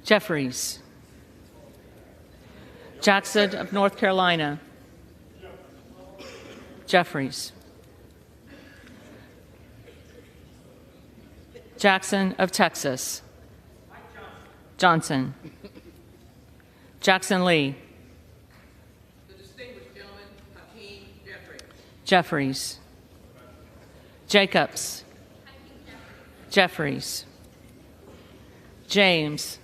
Jeffries. Jackson of North Carolina. Jeffries. Jackson of Texas. Johnson. Jackson Lee. The distinguished gentleman, Hakeem Jeffries. Jeffries. Jacobs. Jeffries. James.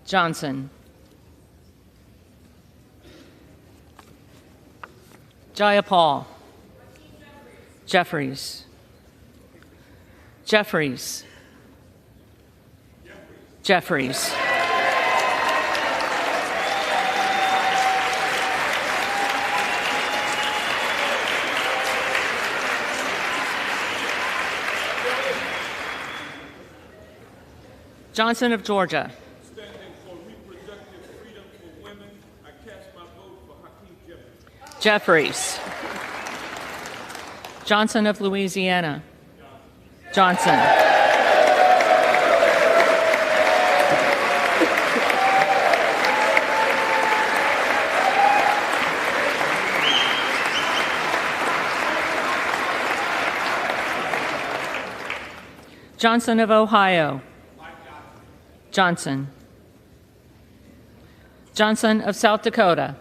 Johnson. Jayapal. Jeffries. Jeffries. Jeffries. Johnson of Georgia. Standing for reproductive freedom for women, I cast my vote for Hakeem Jeffries. Jeffries. Johnson of Louisiana. Johnson. Johnson of Ohio. Johnson. Johnson of South Dakota.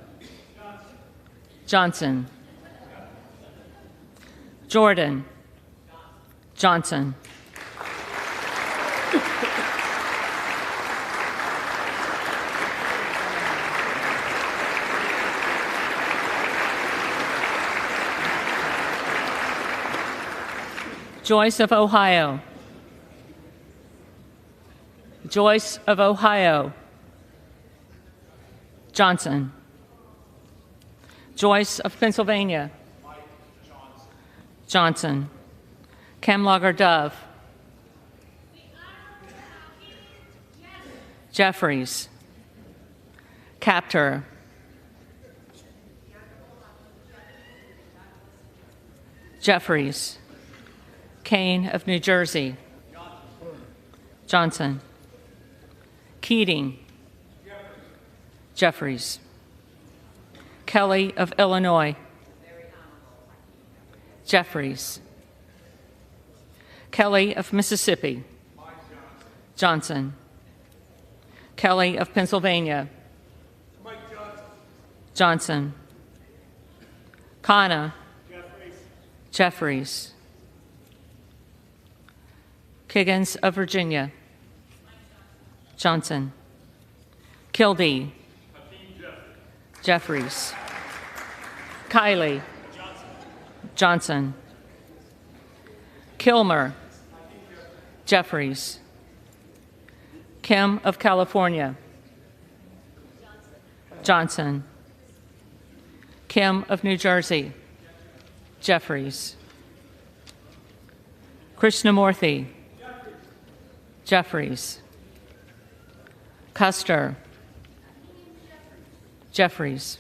Johnson. Jordan. Johnson. Joyce of Ohio. Joyce of Ohio. Johnson. Joyce of Pennsylvania. Johnson. Camlogger Dove. Jeffries. Captor. Jeffries. Kane of New Jersey. Johnson. Keating. Jeffries. Kelly of Illinois. Jeffries. Kelly of Mississippi. Johnson. Kelly of Pennsylvania. Johnson. Khanna. Jeffries. Kiggins of Virginia. Johnson. Kildee. Jeffries. Kiley. Johnson. Kilmer. Jeffries. Kim of California. Johnson. Kim of New Jersey. Jeffries. Krishnamurthy. Jeffries. Custer. Jeffries.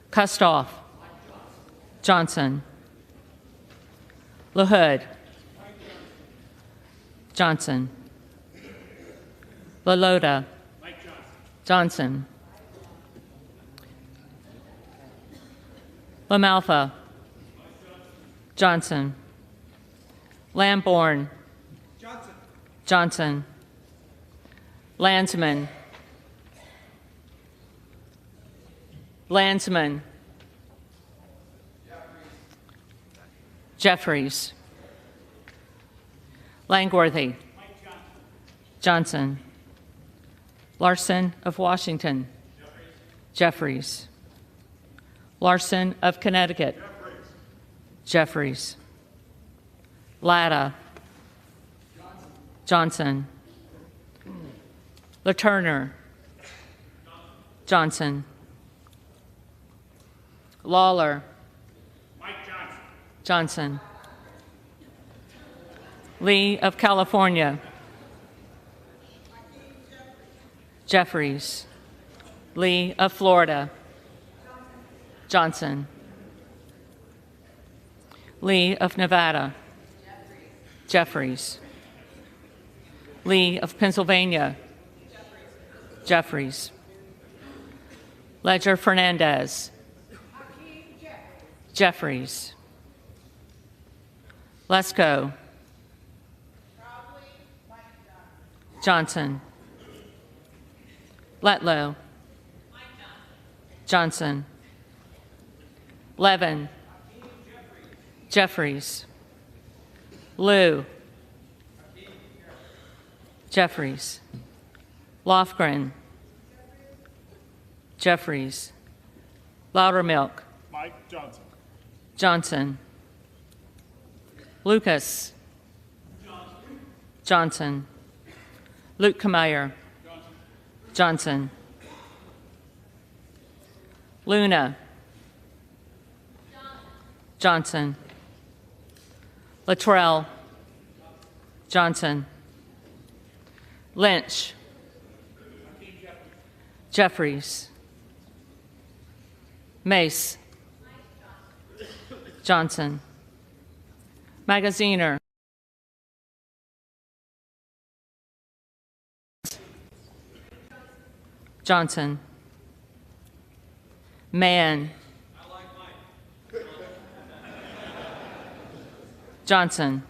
Kustoff. Johnson. LaHood. Johnson. LaLota. Johnson. LaMalfa. Johnson. Lamborn. Johnson. Landsman. Landsman. Jeffries. Langworthy. Johnson. Larson of Washington. Jeffries. Larson of Connecticut. Jeffries. Latta. Johnson. LaTurner. Johnson. Lawler. Johnson. Lee of California. Jeffries. Lee of Florida. Johnson. Lee of Nevada. Jeffries. Lee of Pennsylvania. Jeffries. Ledger Fernandez. Jeffries. Lesko. Johnson. Letlow. Johnson. Levin. Jeffries. Liu. Jeffries. Lofgren. Jeffries. Loudermilk. Mike Johnson. Johnson. Lucas. Johnson. Luke Kameyer. Johnson. Luna. Johnson. Luttrell. Johnson. Lynch. Jeffries. Mace. Johnson. Magaziner. Johnson. Mann. Johnson.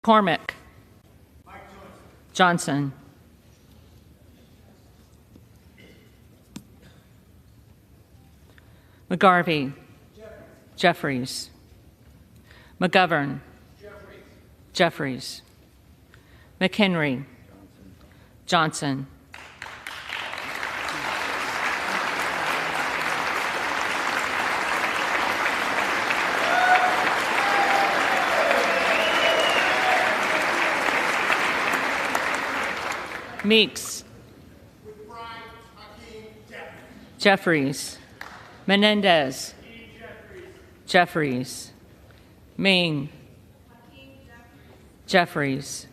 Cormick. Johnson. McGarvey. Jeffries. McGovern. Jeffries. McHenry. Johnson. Meeks. Jeffries. Menendez. Jeffries. Ming. Jeffries.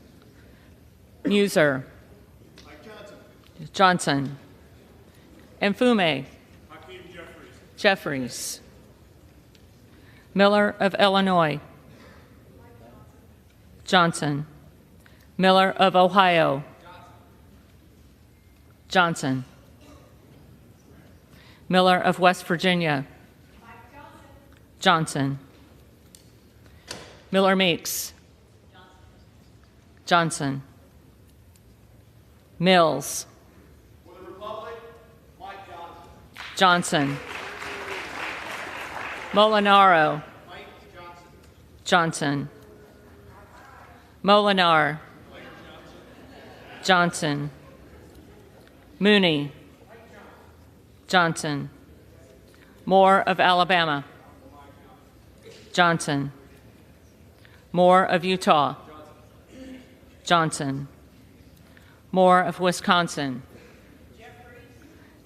Muser. Johnson. Mfume. Jeffries. Miller of Illinois. Johnson. Miller of Ohio. Johnson. Miller of West Virginia. Johnson. Miller Meeks. Johnson. Mills. Johnson. Molinaro. Johnson. Molinar. Johnson. Mooney. Johnson. Moore of Alabama. Johnson. Moore of Utah. Johnson. Moore of Wisconsin.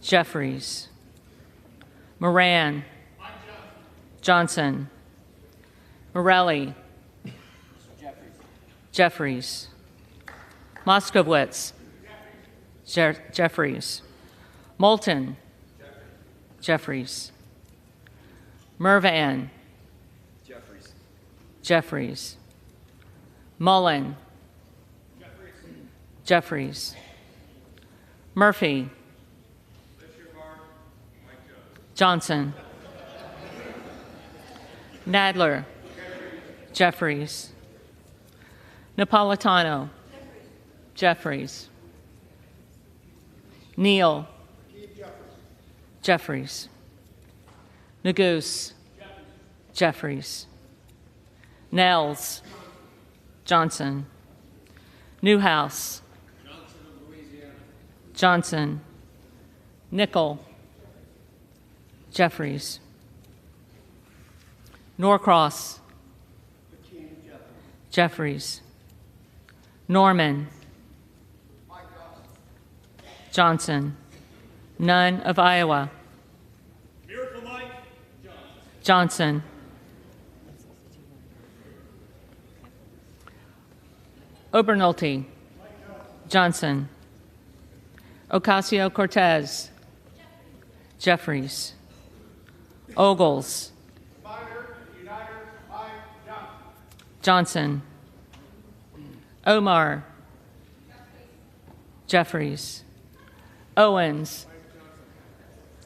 Jeffries. Moran. Johnson. Morelli. Jeffries. Moskowitz. Jeffries. Moulton. Jeffries. Mervan. Jeffries. Mullen. Jeffries. Murphy. Johnson. Nadler. Jeffries. Napolitano. Jeffries. Neal. Jeffries. Neguse. Jeffries. Nels. Johnson. Newhouse. Johnson. Nickel. Jeffries. Norcross. Jeffries. Norman. Johnson. Nunn of Iowa. Miracle Mike Johnson. Obernolte. Johnson. Ocasio-Cortez. Jeffries. Ogles. Johnson. Omar. Jeffries. Owens.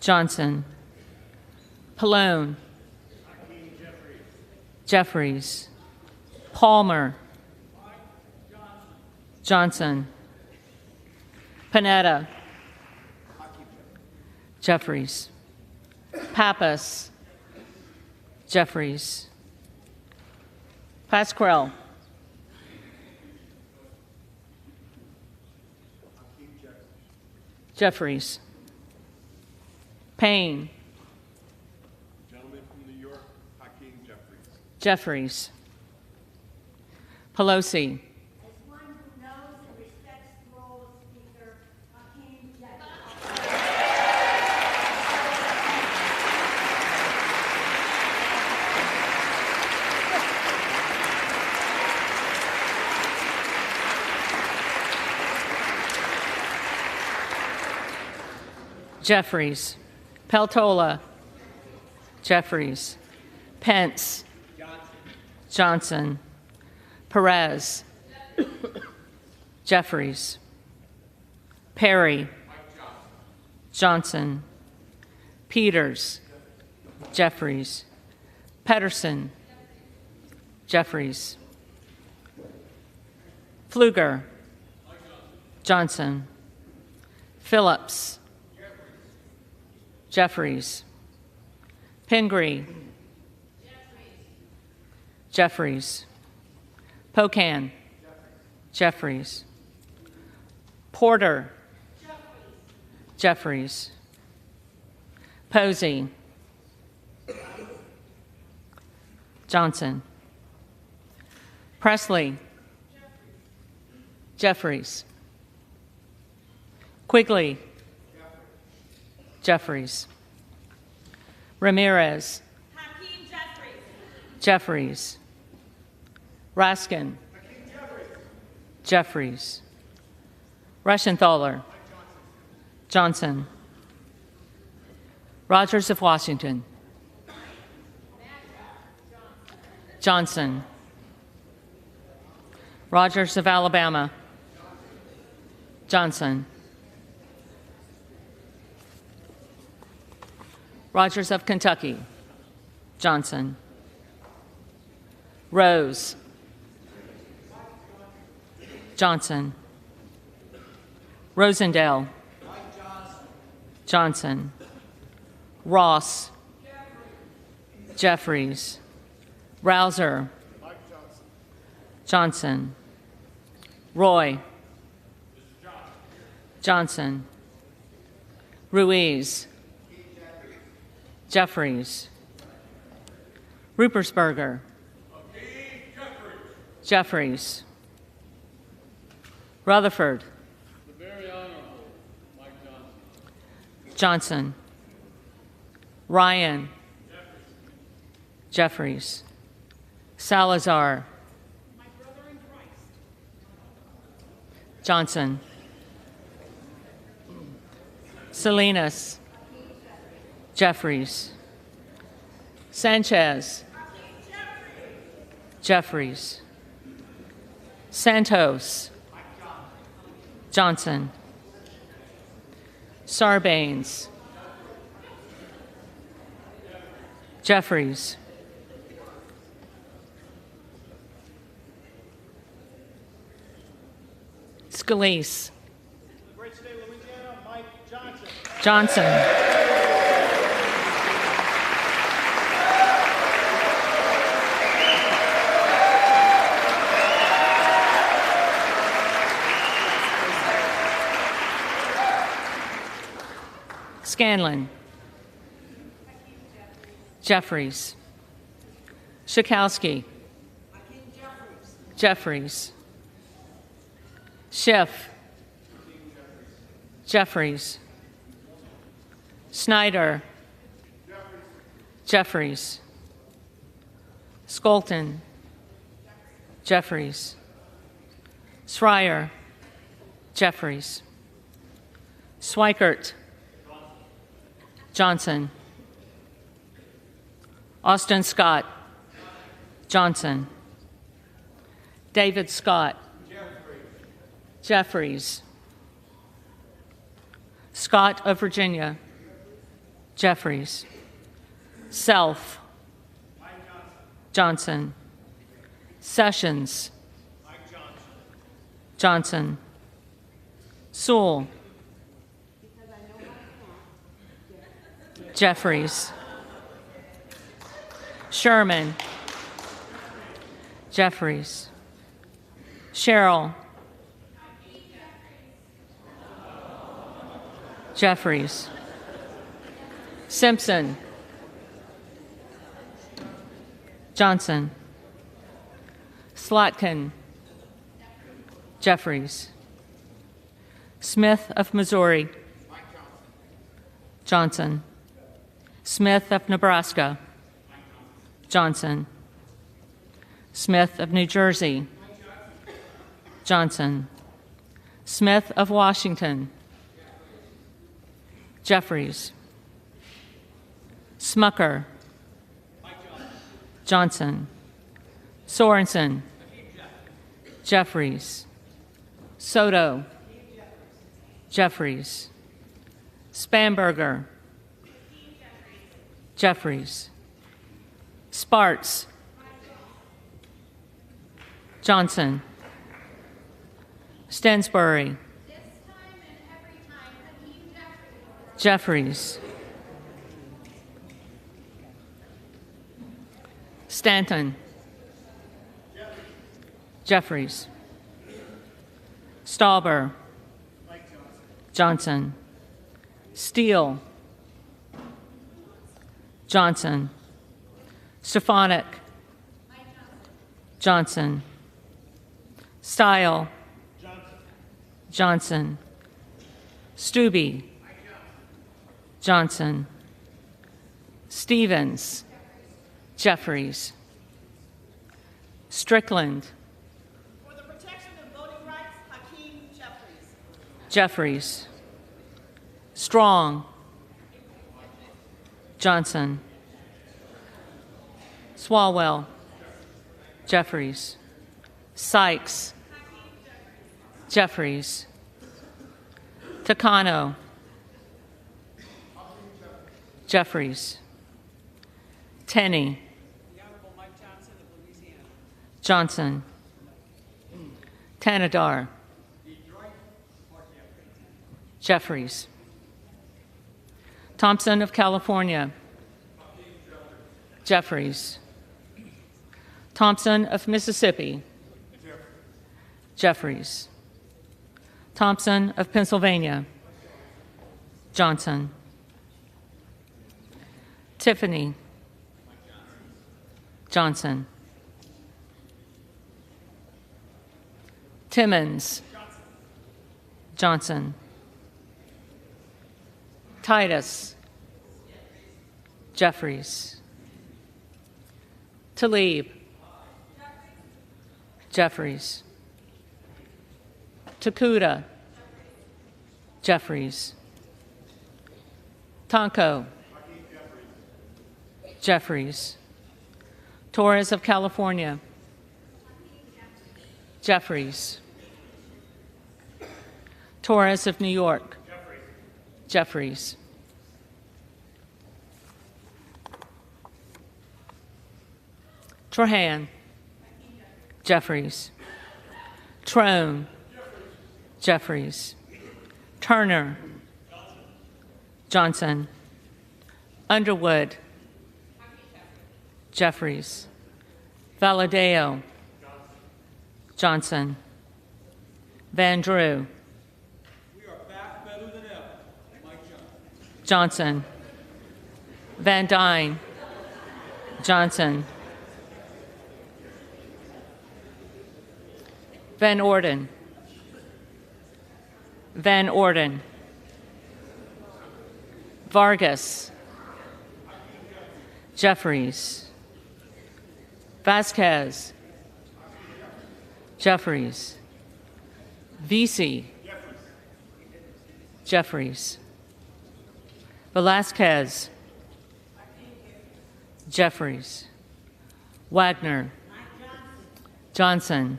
Johnson. Pallone. Jeffries. Palmer. Johnson. Panetta. Jeffries. Pappas. Jeffries. Pasquarel. Jeffries. Payne. Gentleman from New York, Hakeem Jeffries. Jeffries. Pelosi. As one who knows and respects the role of Speaker, Hakeem Jeffries. Jeffries. Peltola. Jeffries. Pence. Johnson. Perez. Jeffries. Perry. Johnson. Peters. Jeffries. Pedersen. Jeffries. Pfluger. Johnson. Phillips. Jeffries. Pingree. Jeffries. Pocan. Jeffries. Porter. Jeffries. Posey. Johnson. Presley. Jeffries. Quigley. Jeffries. Ramirez. Hakeem Jeffries. Jeffries. Raskin. Jeffries. Reschenthaler. Johnson. Rogers of Washington. Johnson. Rogers of Alabama. Johnson. Rogers of Kentucky. Johnson. Rose. Johnson. Rosendale. Johnson. Ross. Jeffries. Rouser. Johnson. Roy. Johnson. Ruiz. Jeffries. Rupersberger. Jeffries. Rutherford. The very honorable Mike Johnson. Johnson. Ryan. Jeffries. Salazar. Johnson. Salinas. Jeffries. Sanchez. Jeffries. Santos. Johnson. Sarbanes. Jeffries. Scalise. Great State of Louisiana, Mike Johnson. Johnson. Scanlon. Jeffries. Schakowsky. Jeffries. Schiff. Jeffries. Snyder. Jeffries. Skolton. Jeffries. Schreier. Jeffries. Swikert. Johnson. Austin Scott. Johnson. David Scott. Jeffries. Scott of Virginia. Jeffries. Self. Johnson. Sessions. Johnson. Sewell. Jeffries. Sherman. Jeffries. Sherrill. Jeffries. Simpson. Johnson. Slotkin. Jeffries. Smith of Missouri. Johnson. Smith of Nebraska. Johnson. Smith of New Jersey. Johnson. Smith of Washington. Jeffries. Smucker. Johnson. Sorensen. Jeffries. Soto. Jeffries. Spamberger. Jeffries. Sparts. Johnson. Stensbury. Jeffries. Stanton. Jeffries. Stauber. Johnson. Steele. Johnson. Stefanik. Johnson. Style. Johnson. Stubbe. Johnson. Stevens. Jeffries. Strickland. For the protection of voting rights, Hakeem Jeffries. Jeffries. Strong. Johnson. Swalwell. Jeffries. Sykes. Jeffries. Takano. Jeffries. Tenney. The Honorable Mike Johnson of Louisiana. Johnson. Tanadar. Jeffries. Thompson of California. Jeffries. Thompson of Mississippi. Jeffries. Thompson of Pennsylvania. Johnson. Tiffany. Johnson. Timmons. Johnson. Titus. Jeffries. Tlaib. Jeffries. Takuda. Jeffries. Tonko. Jeffries. Torres of California. Jeffries. Torres of New York. Jeffries. Trahan. Jeffries. Trone. Jeffries. Turner. Johnson. Underwood. Jeffries. Valadeo. Johnson. Van Drew. We are back better than ever. Mike Johnson. Johnson. Van Dyne. Johnson. Van Orden. Van Orden. Vargas. Jeffries. Vasquez. Jeffries. Vesey. Jeffries. Velasquez. Jeffries. Wagner. Johnson.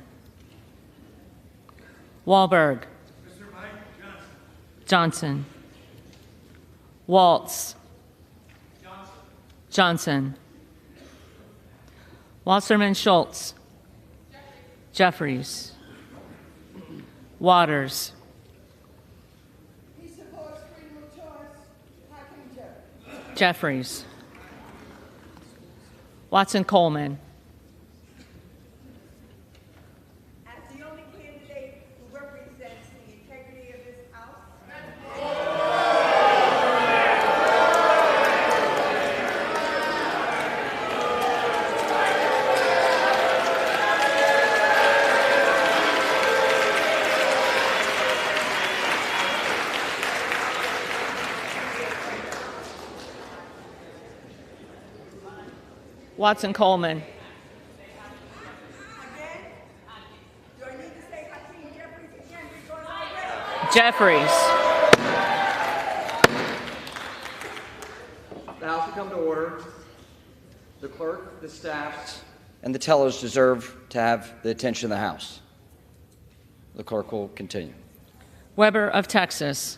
Wahlberg. Johnson. Waltz. Johnson. Wasserman Schultz. Jeffries. Waters. He supports freedom of choice. Hakeem Jeffries. Jeffries. Watson Coleman. As the only candidate who represents the integrity of this House, Watson Coleman. again, do I need to say Hakeem Jeffries again because I read? Jeffries. The House will come to order. The clerk, the staff, and the tellers deserve to have the attention of the House. The clerk will continue. Weber of Texas.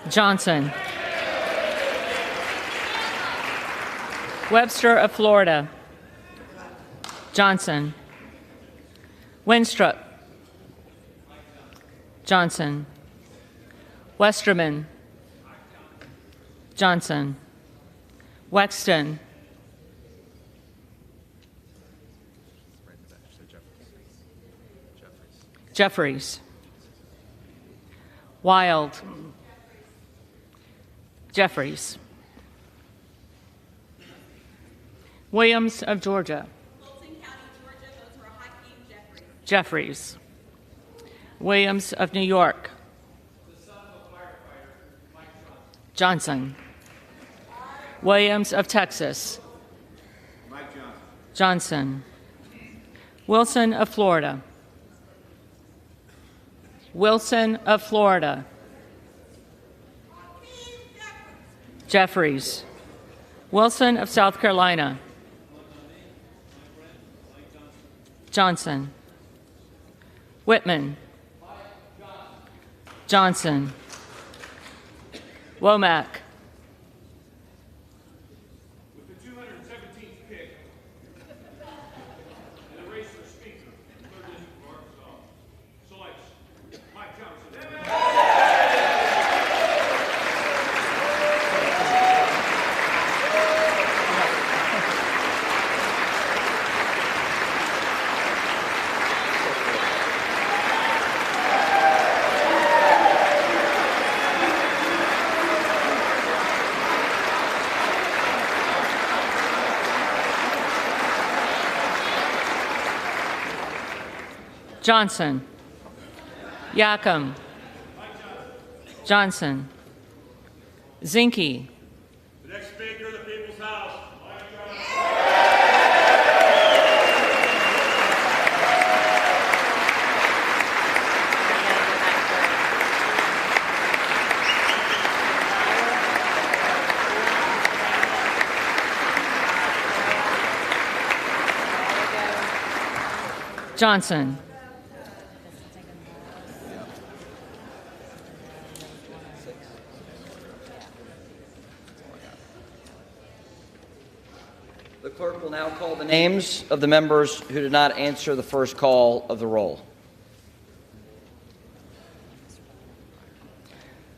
Johnson. Webster of Florida. Johnson. Winstrup. Johnson. Westerman. Johnson. Wexton. Jeffries. Wild. Jeffries. Williams of Georgia. Fulton County, Georgia, votes for Hakeem Jeffries. Jeffries. Williams of New York. Johnson. Williams of Texas. Mike Johnson. Johnson. Wilson of Florida. Wilson of Florida. Jeffries. Wilson of South Carolina. Johnson. Whitman. Johnson. Womack. With the 217th pick in the race for Speaker in the 3rd District of Arkansas, selects Mike Johnson. Johnson. Yacom. Johnson. Zinke. The next Speaker of the People's House, Mike Johnson. Johnson. clerk will now call the names of the members who did not answer the first call of the roll.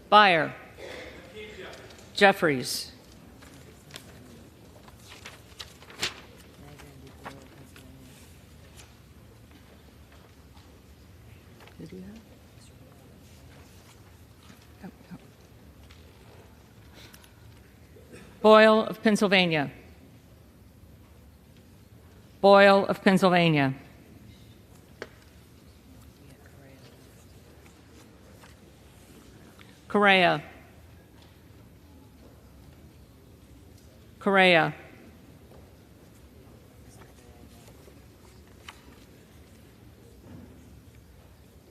Byer. Jeffries. Who do you have? Oh, no. Boyle of Pennsylvania. Boyle of Pennsylvania. Correa. Correa.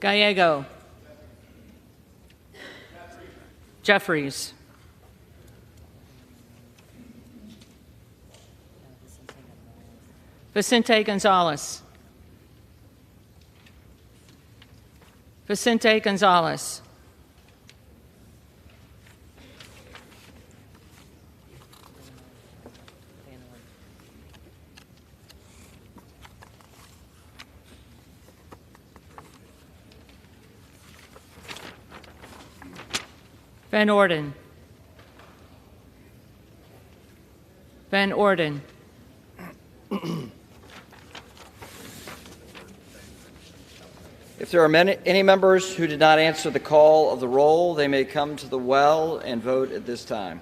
Gallego. Jeffries. Vicente Gonzalez. Vicente Gonzalez. Van Orden. Van Orden. If there are any members who did not answer the call of the roll, they may come to the well and vote at this time.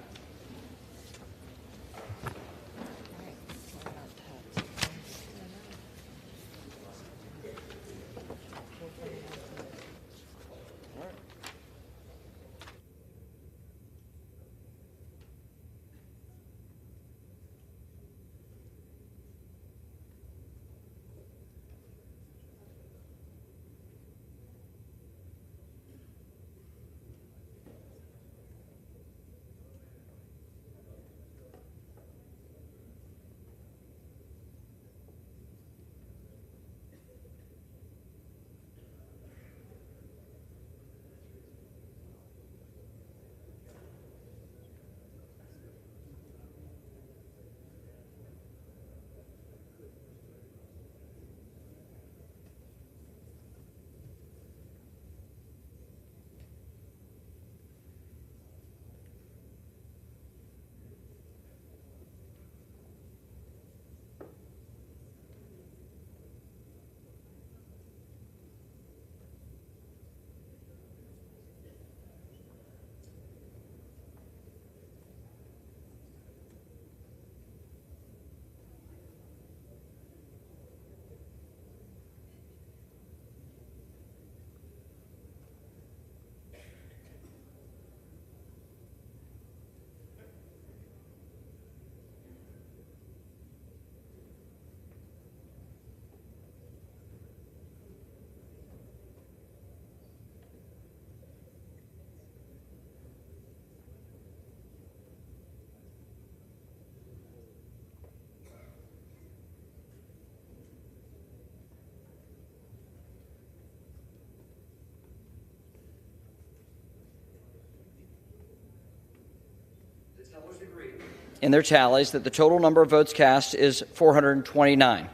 In their tallies that the total number of votes cast is 429,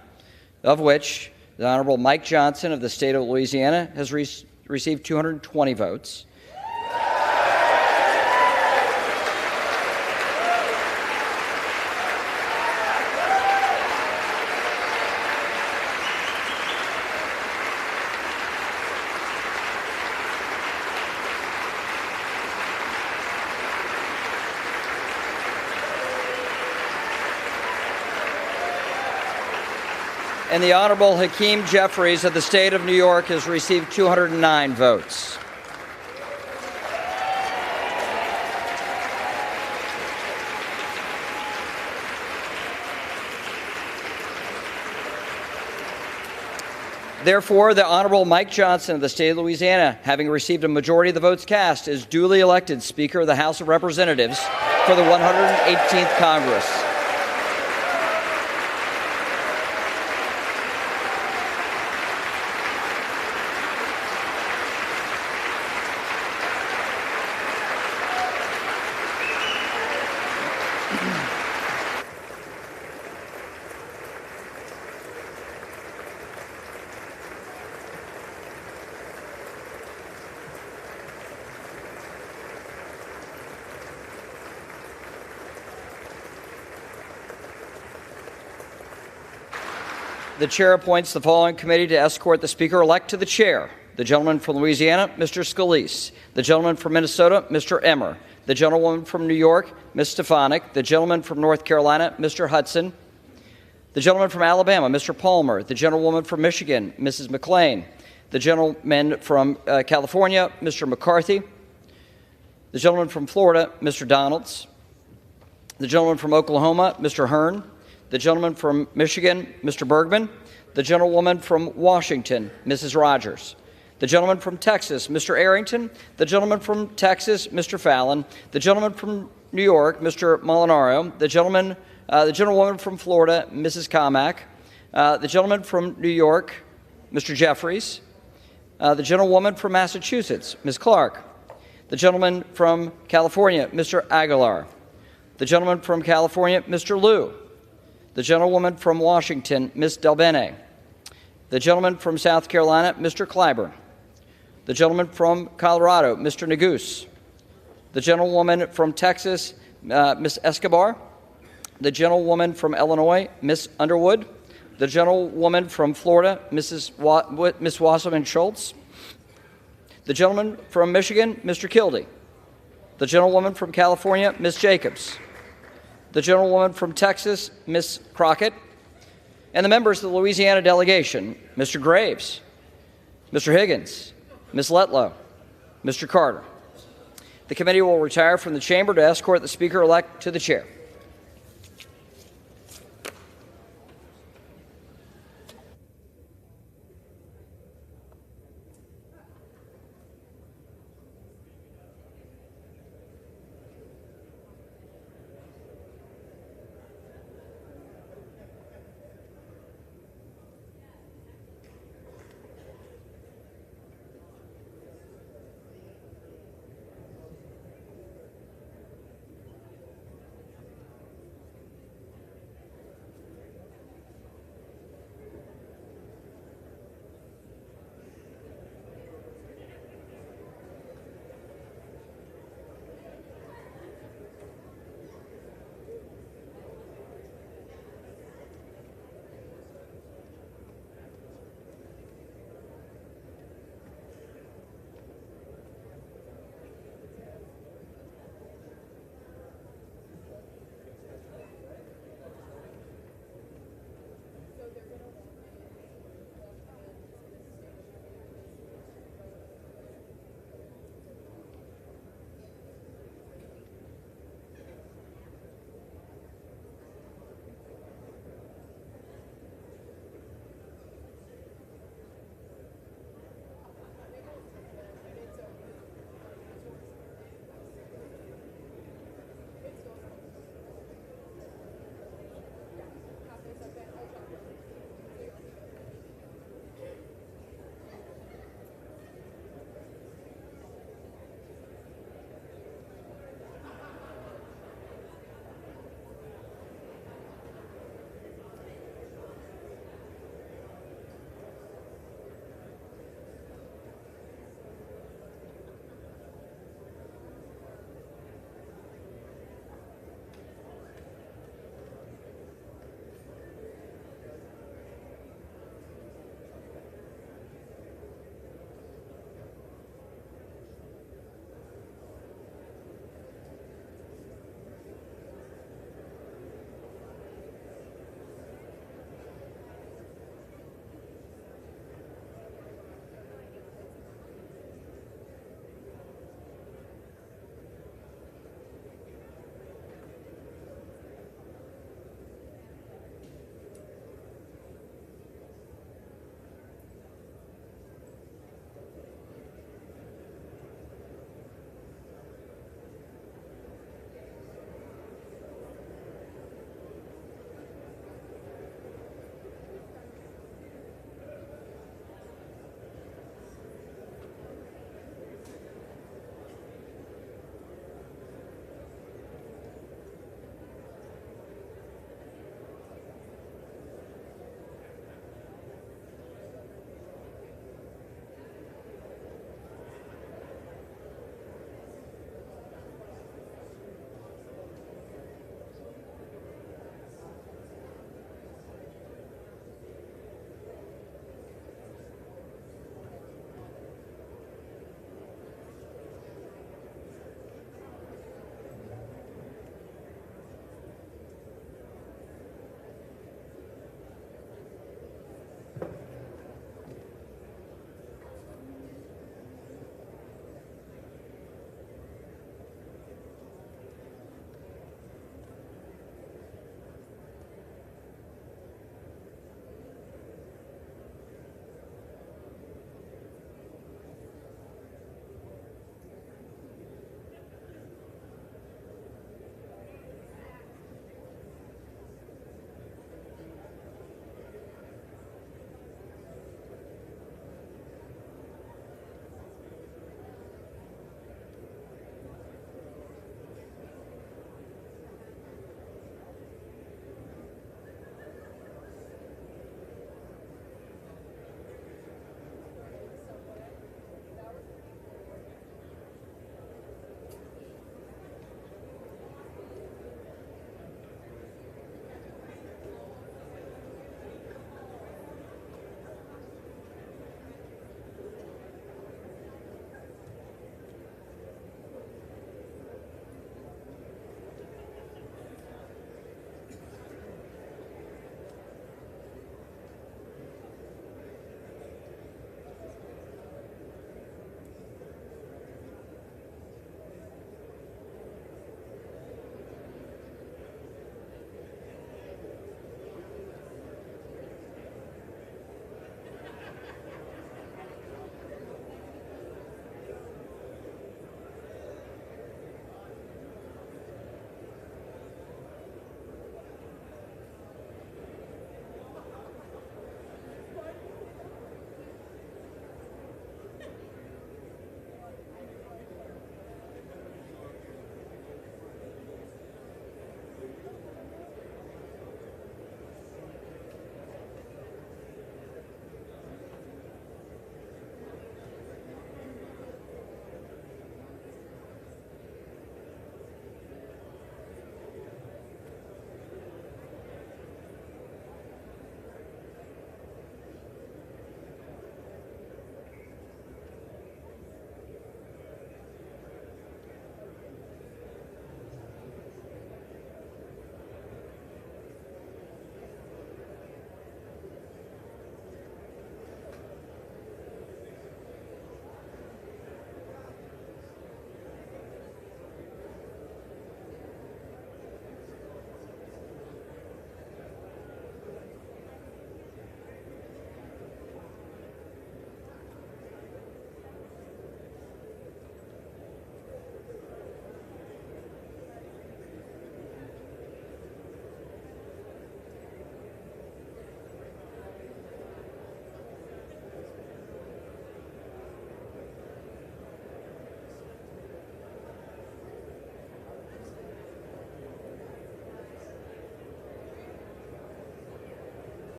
of which the Honorable Mike Johnson of the state of Louisiana has received 220 votes. And the Honorable Hakeem Jeffries of the state of New York has received 209 votes. Therefore, the Honorable Mike Johnson of the state of Louisiana, having received a majority of the votes cast, is duly elected Speaker of the House of Representatives for the 118th Congress. the chair appoints the following committee to escort the Speaker-elect to the chair. The gentleman from Louisiana, Mr. Scalise. The gentleman from Minnesota, Mr. Emmer. The gentlewoman from New York, Ms. Stefanik. The gentleman from North Carolina, Mr. Hudson. The gentleman from Alabama, Mr. Palmer. The gentlewoman from Michigan, Mrs. McLean. The gentleman from California, Mr. McCarthy. The gentleman from Florida, Mr. Donalds. The gentleman from Oklahoma, Mr. Hearn. The gentleman from Michigan, Mr. Bergman. The gentlewoman from Washington, Mrs. Rogers. The gentleman from Texas, Mr. Arrington. The gentleman from Texas, Mr. Fallon. The gentleman from New York, Mr. Molinaro. The gentlewoman from Florida, Mrs. Carmack. The gentleman from New York, Mr. Jeffries. The gentlewoman from Massachusetts, Ms. Clark. The gentleman from California, Mr. Aguilar. The gentleman from California, Mr. Liu. The gentlewoman from Washington, Ms. Delbene. The gentleman from South Carolina, Mr. Clyburn. The gentleman from Colorado, Mr. Neguse. The gentlewoman from Texas, Ms. Escobar. The gentlewoman from Illinois, Ms. Underwood. The gentlewoman from Florida, Ms. Wasserman Schultz. The gentleman from Michigan, Mr. Kildee. The gentlewoman from California, Ms. Jacobs. The gentlewoman from Texas, Ms. Crockett. And the members of the Louisiana delegation, Mr. Graves, Mr. Higgins, Ms. Letlow, Mr. Carter. The committee will retire from the chamber to escort the Speaker-elect to the chair.